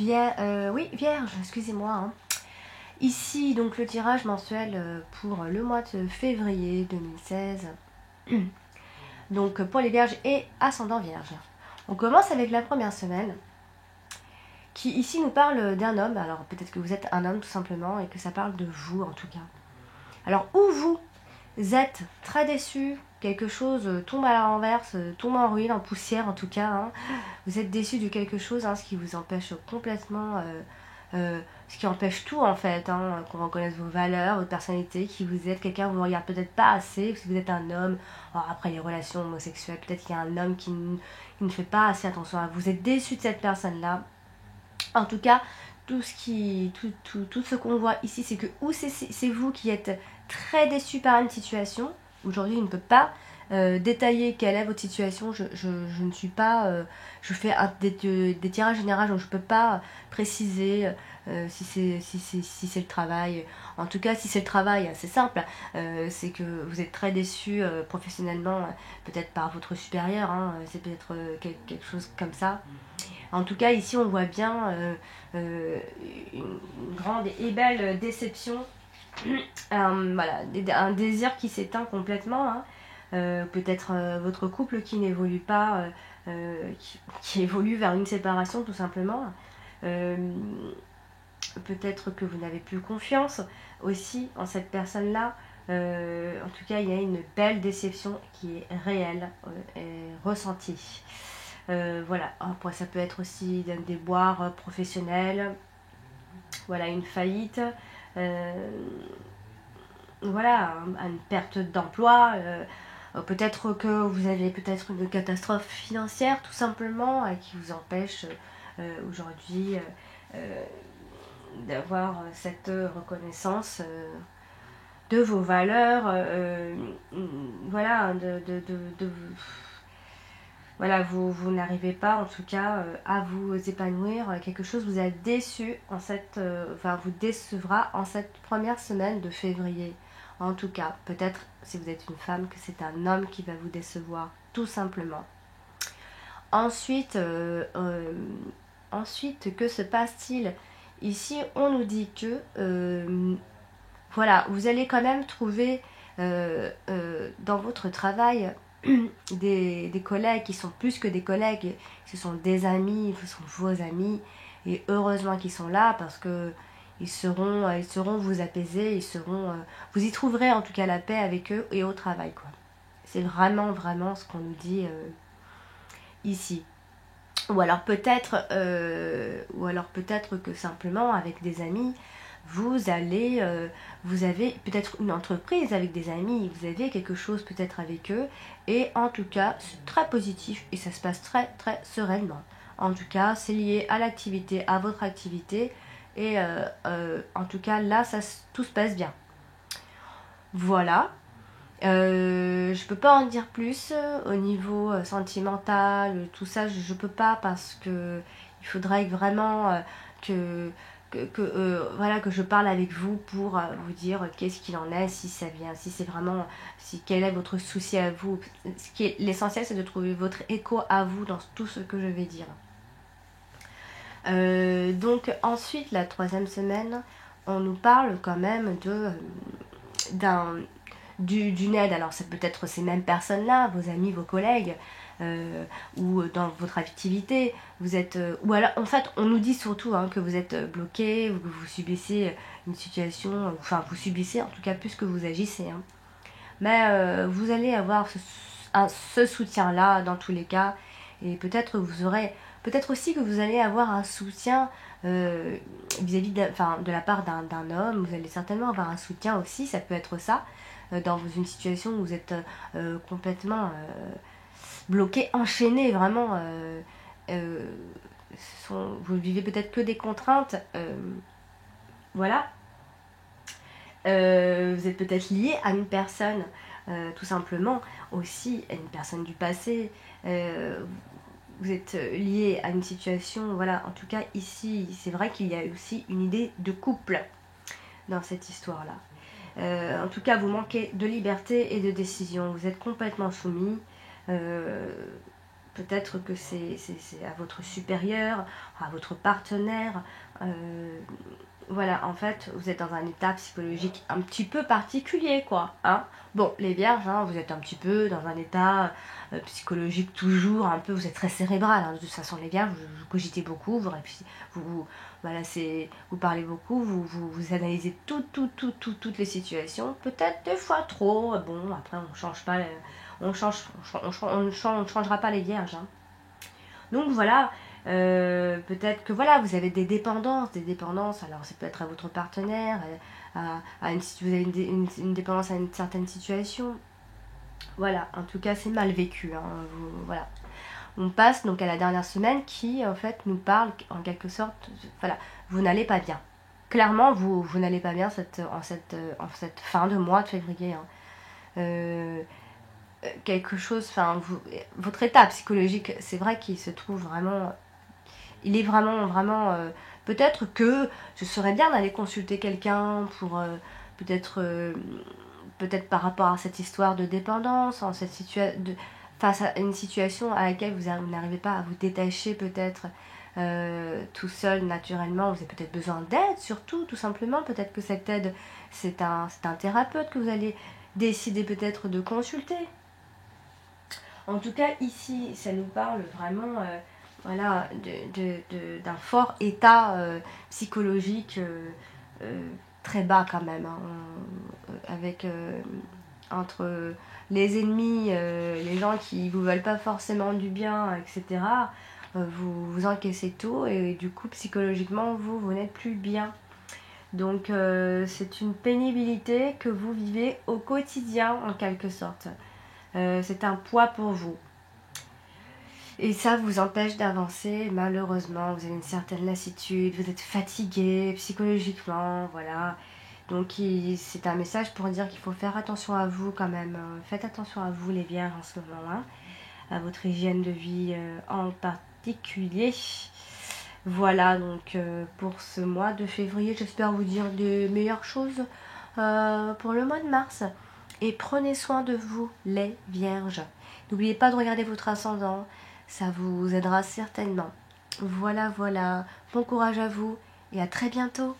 Vierge, excusez-moi. Hein. Ici, donc le tirage mensuel pour le mois de février 2016. Donc pour les Vierges et ascendant Vierge. On commence avec la première semaine qui ici nous parle d'un homme. Alors peut-être que vous êtes un homme tout simplement et que ça parle de vous en tout cas. Alors où vous êtes très déçu, quelque chose tombe à la renverse, tombe en ruine, en poussière en tout cas. Hein. Vous êtes déçu de quelque chose, hein, ce qui vous empêche complètement, ce qui empêche tout en fait, hein, qu'on reconnaisse vos valeurs, votre personnalité, qui vous êtes, quelqu'un vous regarde peut-être pas assez, si vous êtes un homme. Alors après les relations homosexuelles, peut-être qu'il y a un homme qui ne fait pas assez attention à vous. Vous êtes déçu de cette personne-là. En tout cas, tout ce qu'on voit ici, c'est que ou c'est vous qui êtes très déçu par une situation. Aujourd'hui, il ne peut pas détailler quelle est votre situation. Je ne suis pas... je fais des tirages généraux, donc je ne peux pas préciser si c'est le travail. En tout cas, si c'est le travail, c'est simple. C'est que vous êtes très déçu professionnellement, peut-être par votre supérieur. Hein, c'est peut-être quelque chose comme ça. En tout cas, ici, on voit bien une grande et belle déception. Voilà, un désir qui s'éteint complètement. Hein. Peut-être votre couple qui n'évolue pas, qui évolue vers une séparation tout simplement. Peut-être que vous n'avez plus confiance aussi en cette personne-là. En tout cas, il y a une belle déception qui est réelle et ressentie. Voilà, après ça peut être aussi d'un déboire professionnel, voilà, une faillite, voilà, une perte d'emploi, peut-être que vous avez peut-être une catastrophe financière tout simplement qui vous empêche aujourd'hui d'avoir cette reconnaissance de vos valeurs, voilà, voilà, vous n'arrivez pas en tout cas à vous épanouir. Quelque chose vous a déçu vous décevra en cette première semaine de février. En tout cas, peut-être si vous êtes une femme que c'est un homme qui va vous décevoir, tout simplement. Ensuite, que se passe-t-il? Ici, on nous dit que voilà, vous allez quand même trouver dans votre travail des collègues qui sont plus que des collègues, ce sont des amis, ce sont vos amis, et heureusement qu'ils sont là parce que ils sauront vous apaiser, vous y trouverez en tout cas la paix avec eux et au travail quoi. C'est vraiment ce qu'on nous dit ici. Ou alors peut-être que simplement avec des amis vous avez peut-être une entreprise avec des amis, vous avez quelque chose peut-être avec eux, et en tout cas c'est très positif et ça se passe très sereinement. En tout cas c'est lié à l'activité, à votre activité, et en tout cas là tout se passe bien. Voilà. Je peux pas en dire plus au niveau sentimental, tout ça je peux pas parce que il faudrait vraiment voilà, que je parle avec vous pour vous dire qu'est-ce qu'il en est, si ça vient, si c'est vraiment, quel est votre souci à vous. L'essentiel c'est de trouver votre écho à vous dans tout ce que je vais dire. Donc ensuite la troisième semaine, on nous parle quand même d'une aide. Alors ça peut être ces mêmes personnes-là, vos amis, vos collègues, ou dans votre activité, vous êtes... ou alors, en fait, on nous dit surtout que vous êtes bloqué, ou que vous subissez une situation... Enfin, vous subissez en tout cas plus que vous agissez. Hein. Mais vous allez avoir ce soutien-là dans tous les cas. Et peut-être vous aurez... Peut-être aussi que vous allez avoir un soutien vis-à-vis de la part d'un homme. Vous allez certainement avoir un soutien aussi, ça peut être ça. Dans une situation où vous êtes complètement bloqué, enchaîné, vraiment, vous vivez peut-être que des contraintes, voilà. Vous êtes peut-être lié à une personne, tout simplement, aussi, à une personne du passé, vous êtes lié à une situation, voilà, en tout cas ici, c'est vrai qu'il y a aussi une idée de couple dans cette histoire-là. En tout cas, vous manquez de liberté et de décision. Vous êtes complètement soumis. peut-être que c'est à votre supérieur, à votre partenaire. Voilà, en fait, vous êtes dans un état psychologique un petit peu particulier, quoi. Hein. Bon, les vierges, hein, vous êtes un petit peu dans un état psychologique toujours, un peu, vous êtes très cérébral. Hein. De toute façon, les vierges, vous cogitez beaucoup, vous réfléchissez, voilà, vous parlez beaucoup, vous analysez toutes les situations, peut-être des fois trop. Bon, après, on change pas, on ne changera pas les vierges. Hein. Donc voilà, peut-être que voilà, vous avez des dépendances, alors ça peut être à votre partenaire, vous avez une dépendance à une certaine situation. Voilà, en tout cas c'est mal vécu. Hein, voilà. On passe donc à la dernière semaine qui en fait nous parle en quelque sorte, voilà, vous n'allez pas bien. Clairement, vous n'allez pas bien en cette fin de mois de février. Hein. Quelque chose, enfin, votre état psychologique, c'est vrai qu'il se trouve vraiment, il est vraiment, peut-être que ce serait bien d'aller consulter quelqu'un pour, peut-être par rapport à cette histoire de dépendance, face à une situation à laquelle vous n'arrivez pas à vous détacher peut-être tout seul naturellement, vous avez peut-être besoin d'aide surtout, tout simplement, peut-être que cette aide, c'est un thérapeute que vous allez décider peut-être de consulter. En tout cas, ici, ça nous parle vraiment voilà, d'un fort état psychologique très bas quand même. Hein, avec entre les ennemis, les gens qui vous veulent pas forcément du bien, etc. Vous encaissez tout et du coup, psychologiquement, vous n'êtes plus bien. Donc, c'est une pénibilité que vous vivez au quotidien en quelque sorte. C'est un poids pour vous. Et ça vous empêche d'avancer, malheureusement. Vous avez une certaine lassitude, vous êtes fatigué psychologiquement, voilà. Donc c'est un message pour dire qu'il faut faire attention à vous quand même. Faites attention à vous les vierges en ce moment, hein, à votre hygiène de vie en particulier. Voilà donc pour ce mois de février, j'espère vous dire de meilleures choses pour le mois de mars. Et prenez soin de vous les vierges. N'oubliez pas de regarder votre ascendant, ça vous aidera certainement. Voilà, bon courage à vous et à très bientôt.